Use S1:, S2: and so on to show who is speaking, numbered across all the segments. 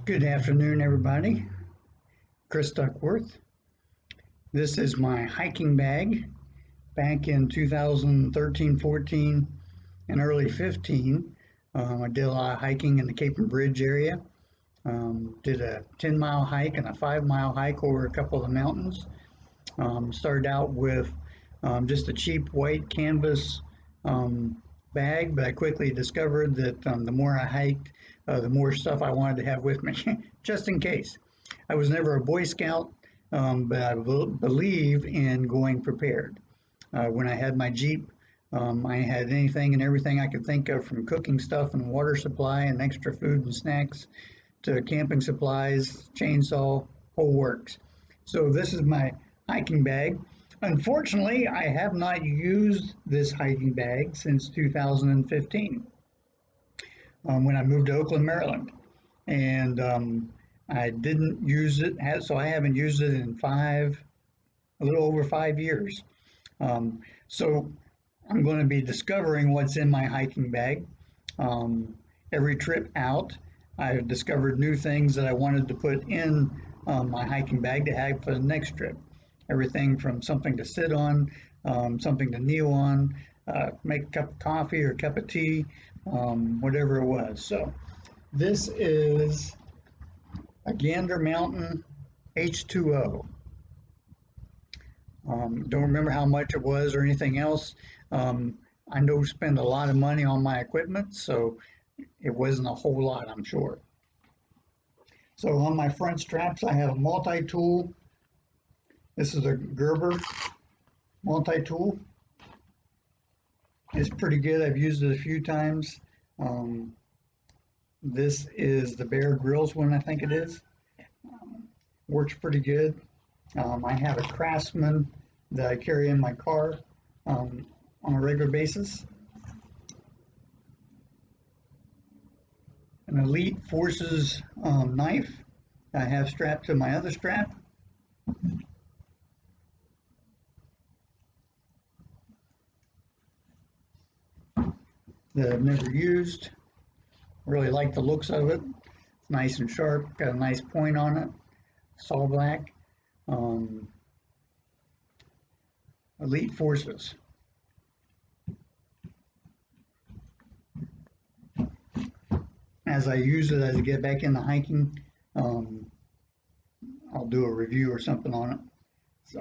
S1: Good afternoon, everybody. Chris Duckworth. This is my hiking bag. Back in 2013, 14, and early 15, I did a lot of hiking in the Cape and Bridge area. Did a 10-mile hike and a 5-mile hike over a couple of the mountains. Started out with just a cheap white canvas bag, but I quickly discovered that the more I hiked, the more stuff I wanted to have with me, just in case. I was never a Boy Scout, but I believe in going prepared. When I had my Jeep, I had anything and everything I could think of, from cooking stuff and water supply and extra food and snacks to camping supplies, chainsaw, whole works. So this is my hiking bag. Unfortunately, I have not used this hiking bag since 2015, when I moved to Oakland, Maryland. And I didn't use it, so I haven't used it in a little over 5 years. So I'm going to be discovering what's in my hiking bag. Um, every trip out, I've discovered new things that I wanted to put in my hiking bag to have for the next trip. Everything from something to sit on, something to kneel on, make a cup of coffee or a cup of tea, whatever it was. So this is a Gander Mountain H2O. Don't remember how much it was or anything else. I know spend a lot of money on my equipment, so it wasn't a whole lot, I'm sure. So on my front straps, I have a multi-tool. This is a Gerber multi-tool. It's pretty good. I've used it a few times. This is the Bear Grylls one, I think it is. Works pretty good. I have a Craftsman that I carry in my car on a regular basis. An Elite Forces knife I have strapped to my other strap. That I've never used. Really like the looks of it. It's nice and sharp, got a nice point on it. It's all black. Elite Forces. As I use it, as I get back into hiking, I'll do a review or something on it. So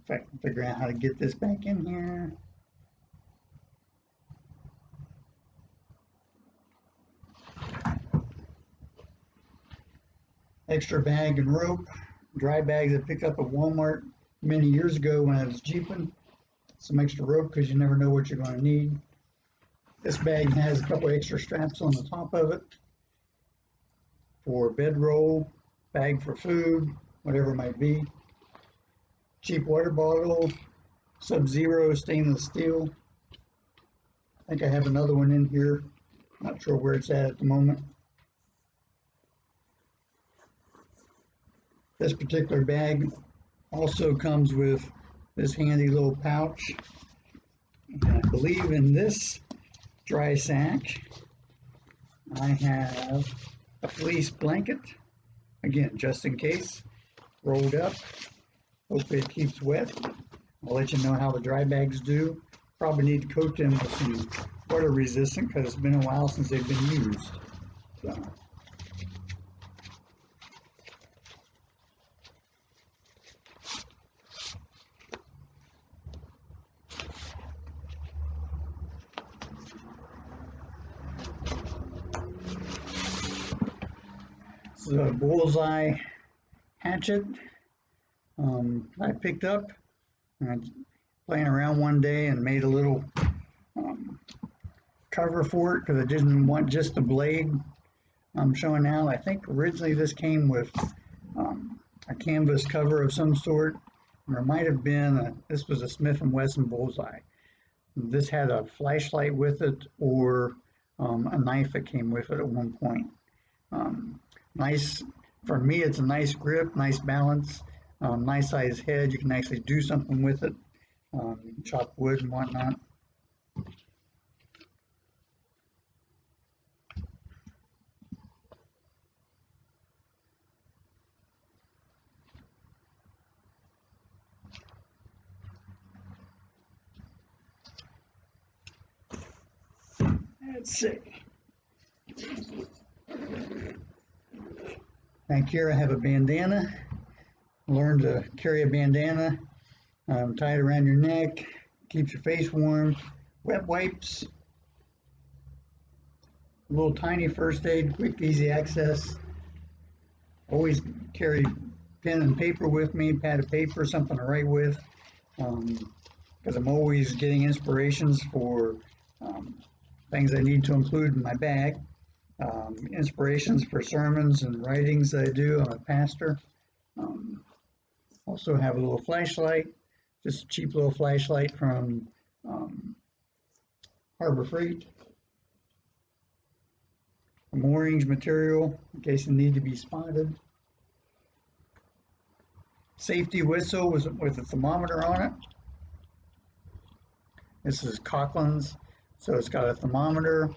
S1: if I can figure out how to get this back in here. Extra bag and rope. Dry bags I picked up at Walmart many years ago when I was jeeping. Some extra rope because you never know what you're going to need. This bag has a couple extra straps on the top of it for bedroll, bag for food, whatever it might be. Cheap water bottle, Sub-Zero stainless steel. I think I have another one in here. Not sure where it's at the moment. This particular bag also comes with this handy little pouch. And I believe in this dry sack, I have a fleece blanket, again, just in case, rolled up. Hopefully it keeps wet. I'll let you know how the dry bags do. Probably need to coat them with some water resistant because it's been a while since they've been used. So. This is a Bullseye hatchet I picked up. I was playing around one day and made a little cover for it because I didn't want just the blade I'm showing now. I think originally this came with a canvas cover of some sort. Or it might have been, this was a Smith & Wesson Bullseye. This had a flashlight with it or a knife that came with it at one point. Nice, for me it's a nice grip, nice balance, nice size head. You can actually do something with it, chop wood and whatnot. Let's see. Back here I have a bandana. Learn to carry a bandana. Tie it around your neck. Keeps your face warm. Wet wipes. A little tiny first aid, quick, easy access. Always carry pen and paper with me, pad of paper, something to write with, because I'm always getting inspirations for things I need to include in my bag. Inspirations for sermons and writings that I do. I'm a pastor. Also have a little flashlight, just a cheap little flashlight from Harbor Freight. Some orange material in case you need to be spotted. Safety whistle with a thermometer on it. This is Coughlin's, so it's got a thermometer.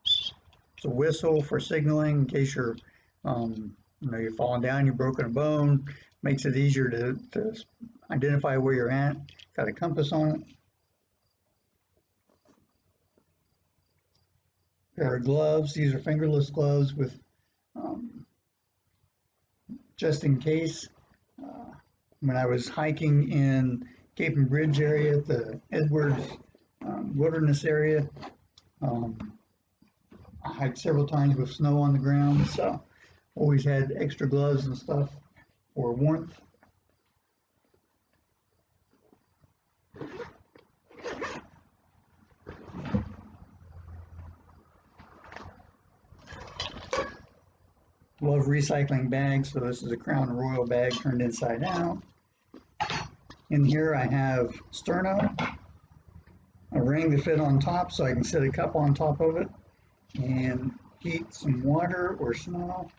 S1: It's a whistle for signaling in case you're, you're falling down, you've broken a bone. Makes it easier to identify where you're at. Got a compass on it. Pair of gloves. These are fingerless gloves with just in case. When I was hiking in Cape and Bridge area, the Edwards Wilderness area, I hiked several times with snow on the ground, so always had extra gloves and stuff for warmth. Love recycling bags, so this is a Crown Royal bag turned inside out. In here I have sterno, a ring to fit on top so I can set a cup on top of it and heat some water or snow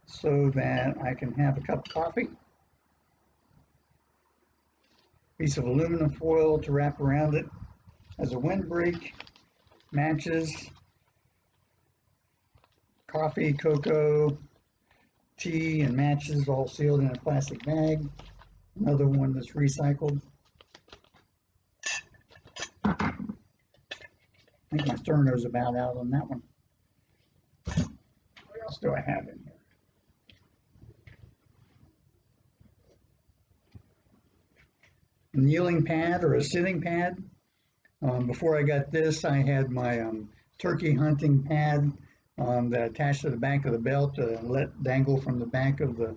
S1: so that I can have a cup of coffee. Piece of aluminum foil to wrap around it as a windbreak, matches, coffee, cocoa, tea, and matches all sealed in a plastic bag. Another one that's recycled. I think my sterno's about out on that one. What else do I have in here? A kneeling pad or a sitting pad. Before I got this, I had my turkey hunting pad that attached to the back of the belt to let dangle from the back of the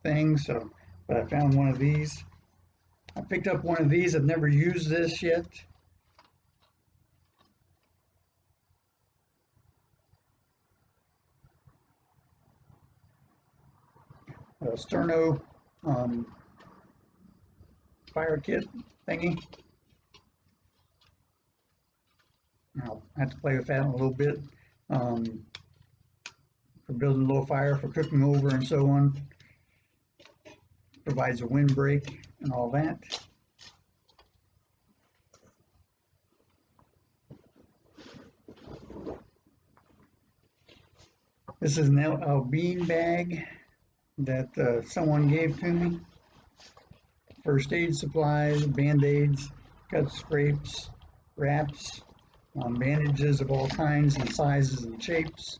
S1: thing. So, but I found one of these. I picked up one of these. I've never used this yet. A sterno fire kit thingy. I'll have to play with that a little bit for building a little fire, for cooking over and so on. Provides a windbreak and all that. This is a bean bag that someone gave to me. First aid supplies, band-aids, cut scrapes, wraps, bandages of all kinds and sizes and shapes.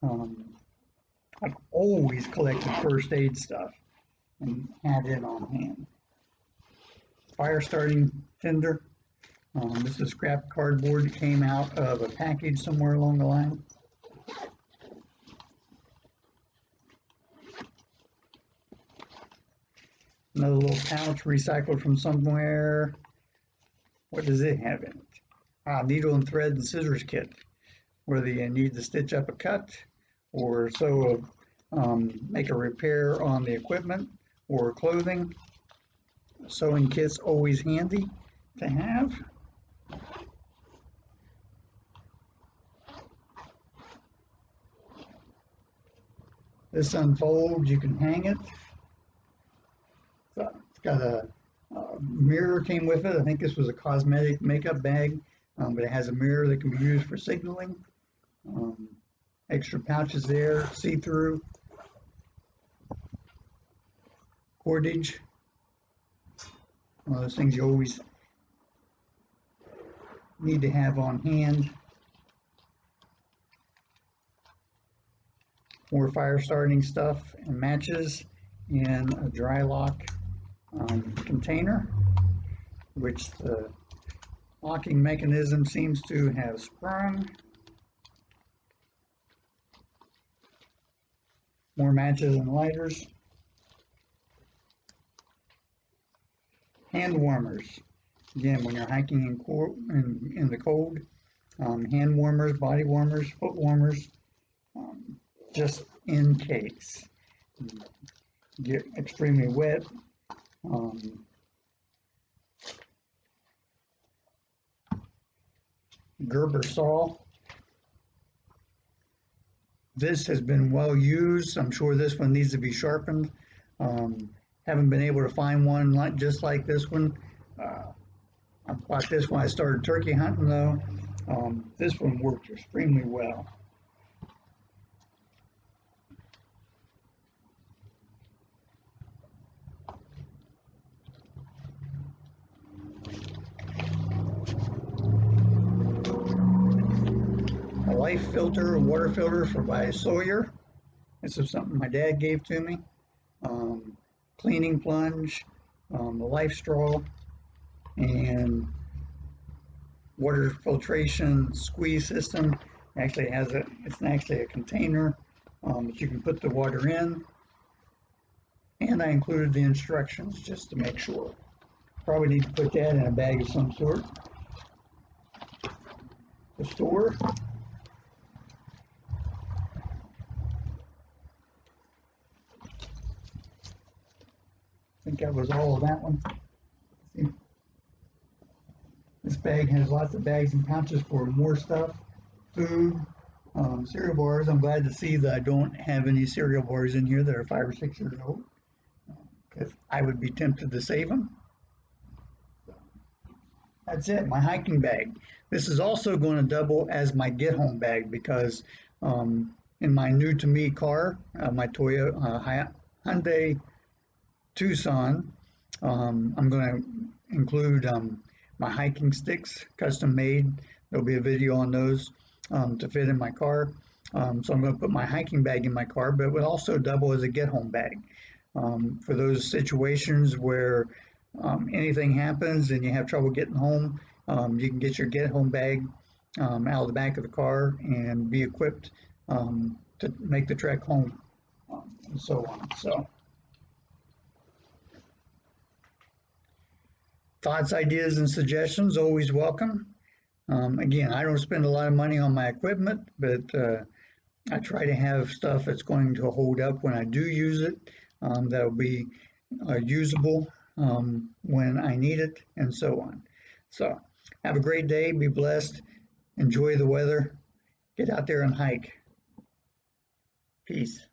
S1: I've always collected first aid stuff and had it on hand. Fire starting tinder. This is scrap cardboard that came out of a package somewhere along the line. Another little pouch recycled from somewhere. What does it have in it? Needle and thread and scissors kit, whether you need to stitch up a cut or make a repair on the equipment or clothing. Sewing kit's always handy to have. This unfolds, you can hang it. So it's got a mirror came with it. I think this was a cosmetic makeup bag, but it has a mirror that can be used for signaling. Extra pouches there, see-through. Cordage. One of those things you always need to have on hand. more fire starting stuff and matches in a dry lock container, which the locking mechanism seems to have sprung. More matches and lighters. Hand warmers. Again, when you're hiking in the cold, hand warmers, body warmers, foot warmers, just in case. Get extremely wet. Gerber saw. This has been well used. I'm sure this one needs to be sharpened. Haven't been able to find one just like this one. I bought this when I started turkey hunting though. This one works extremely well. A life filter, a water filter by Sawyer. This is something my dad gave to me. Cleaning plunge, the life straw, and water filtration squeeze system. Actually has it's actually a container that you can put the water in. And I included the instructions just to make sure. Probably need to put that in a bag of some sort to store. I think that was all of that one. See? This bag has lots of bags and pouches for more stuff, food, cereal bars. I'm glad to see that I don't have any cereal bars in here that are 5 or 6 years old, because I would be tempted to save them. That's it, my hiking bag. This is also going to double as my get home bag because in my new to me car, my Toyota Hyundai Tucson, I'm going to include my hiking sticks, custom made. There'll be a video on those to fit in my car. So I'm going to put my hiking bag in my car, but it would also double as a get home bag for those situations where anything happens and you have trouble getting home. You can get your get home bag out of the back of the car and be equipped to make the trek home and so on. So thoughts, ideas, and suggestions always welcome. Again, I don't spend a lot of money on my equipment, but I try to have stuff that's going to hold up when I do use it, that'll be usable when I need it, and so on. So have a great day, be blessed, enjoy the weather, get out there and hike. Peace.